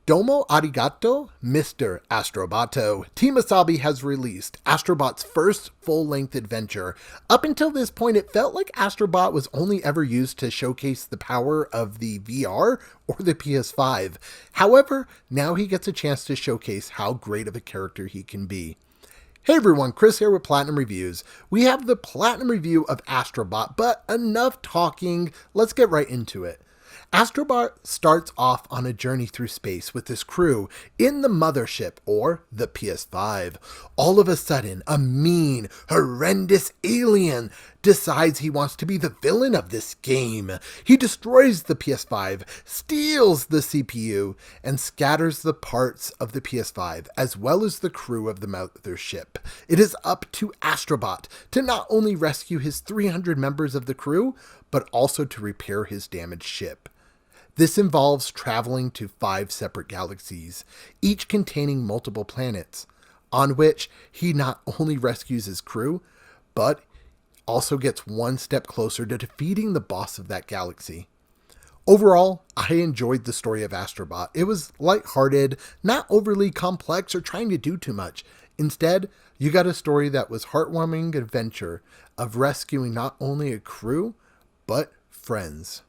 Domo arigato, Mr. Astrobato. Team Asabi has released Astrobot's first full-length adventure. Up until this point, it felt like Astrobot was only ever used to showcase the power of the VR or the PS5. However, now he gets a chance to showcase how great of a character he can be. Hey everyone, Chris here with Platinum Reviews. We have the Platinum review of Astrobot, but enough talking, let's get right into it. Astrobot starts off on a journey through space with his crew in the mothership, or the PS5. All of a sudden, a mean, horrendous alien decides he wants to be the villain of this game. He destroys the PS5, steals the CPU, and scatters the parts of the PS5, as well as the crew of the mothership. It is up to Astrobot to not only rescue his 300 members of the crew, but also to repair his damaged ship. This involves traveling to 5 separate galaxies, each containing multiple planets, on which he not only rescues his crew, but also gets one step closer to defeating the boss of that galaxy. Overall, I enjoyed the story of Astrobot. It was lighthearted, not overly complex or trying to do too much. Instead, you got a story that was heartwarming adventure of rescuing not only a crew, but friends.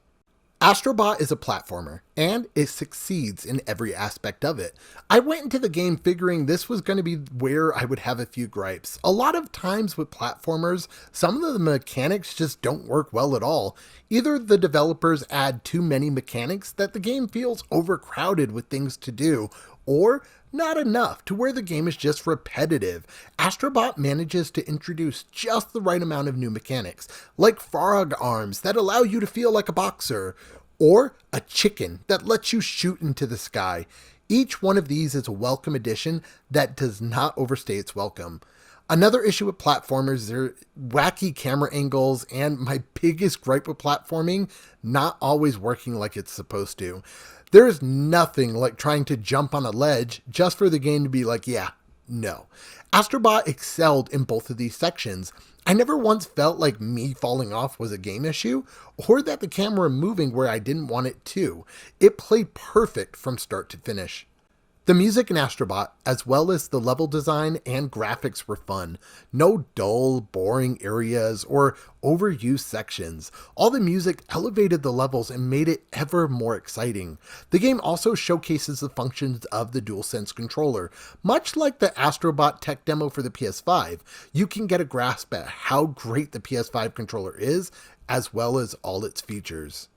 Astrobot is a platformer, and it succeeds in every aspect of it. I went into the game figuring this was going to be where I would have a few gripes. A lot of times with platformers, some of the mechanics just don't work well at all. Either the developers add too many mechanics that the game feels overcrowded with things to do, or not enough to where the game is just repetitive. Astrobot manages to introduce just the right amount of new mechanics, like frog arms that allow you to feel like a boxer, or a chicken that lets you shoot into the sky. Each one of these is a welcome addition that does not overstay its welcome. Another issue with platformers is their wacky camera angles, and my biggest gripe with platforming, not always working like it's supposed to. There is nothing like trying to jump on a ledge just for the game to be like, yeah, no. Astrobot excelled in both of these sections. I never once felt like me falling off was a game issue, or that the camera moving where I didn't want it to. It played perfect from start to finish. The music in Astrobot, as well as the level design and graphics, were fun. No dull, boring areas or overused sections. All the music elevated the levels and made it ever more exciting. The game also showcases the functions of the DualSense controller. Much like the Astrobot tech demo for the PS5, you can get a grasp at how great the PS5 controller is, as well as all its features.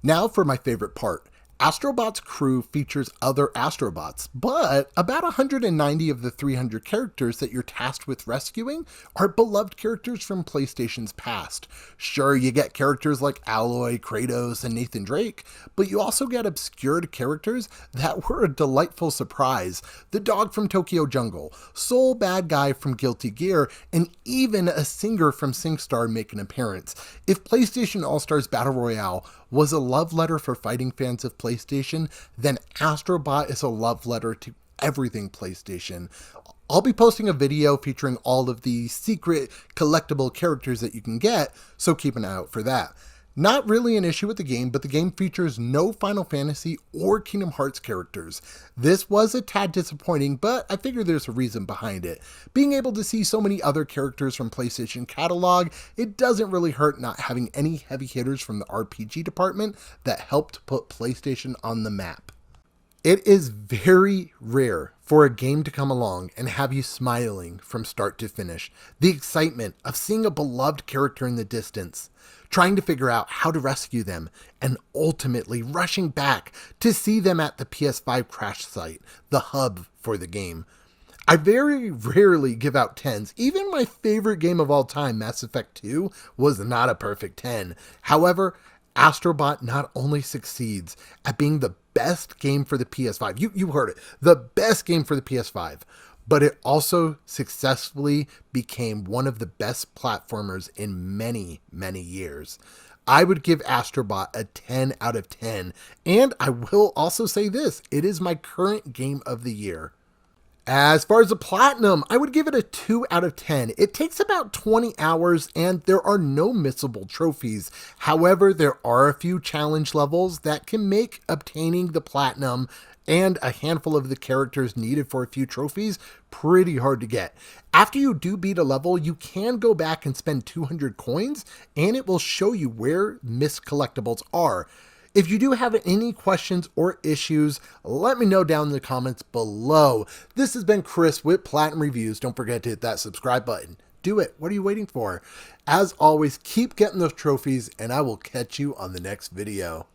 Now for my favorite part. Astrobot's crew features other Astrobots, but about 190 of the 300 characters that you're tasked with rescuing are beloved characters from PlayStation's past. Sure, you get characters like Aloy, Kratos, and Nathan Drake, but you also get obscured characters that were a delightful surprise. The dog from Tokyo Jungle, Soul Bad Guy from Guilty Gear, and even a singer from SingStar make an appearance. If PlayStation All-Stars Battle Royale was a love letter for fighting fans of PlayStation, then Astrobot is a love letter to everything PlayStation. I'll be posting a video featuring all of the secret collectible characters that you can get, so keep an eye out for that. Not really an issue with the game, but the game features no Final Fantasy or Kingdom Hearts characters. This was a tad disappointing, but I figure there's a reason behind it. Being able to see so many other characters from PlayStation catalog, it doesn't really hurt not having any heavy hitters from the RPG department that helped put PlayStation on the map. It is very rare for a game to come along and have you smiling from start to finish. The excitement of seeing a beloved character in the distance, trying to figure out how to rescue them, and ultimately rushing back to see them at the PS5 crash site, the hub for the game. I very rarely give out 10s. Even my favorite game of all time, Mass Effect 2, was not a perfect 10. However, Astrobot not only succeeds at being the best game for the PS5, you heard it, the best game for the PS5, but it also successfully became one of the best platformers in many, many years. I would give Astrobot a 10 out of 10, and I will also say this, it is my current game of the year. As far as the platinum, I would give it a 2 out of 10. It takes about 20 hours and there are no missable trophies. However, there are a few challenge levels that can make obtaining the platinum and a handful of the characters needed for a few trophies, pretty hard to get. After you do beat a level, you can go back and spend 200 coins, and it will show you where missed collectibles are. If you do have any questions or issues, let me know down in the comments below. This has been Chris with Platinum Reviews. Don't forget to hit that subscribe button. Do it. What are you waiting for? As always, keep getting those trophies, and I will catch you on the next video.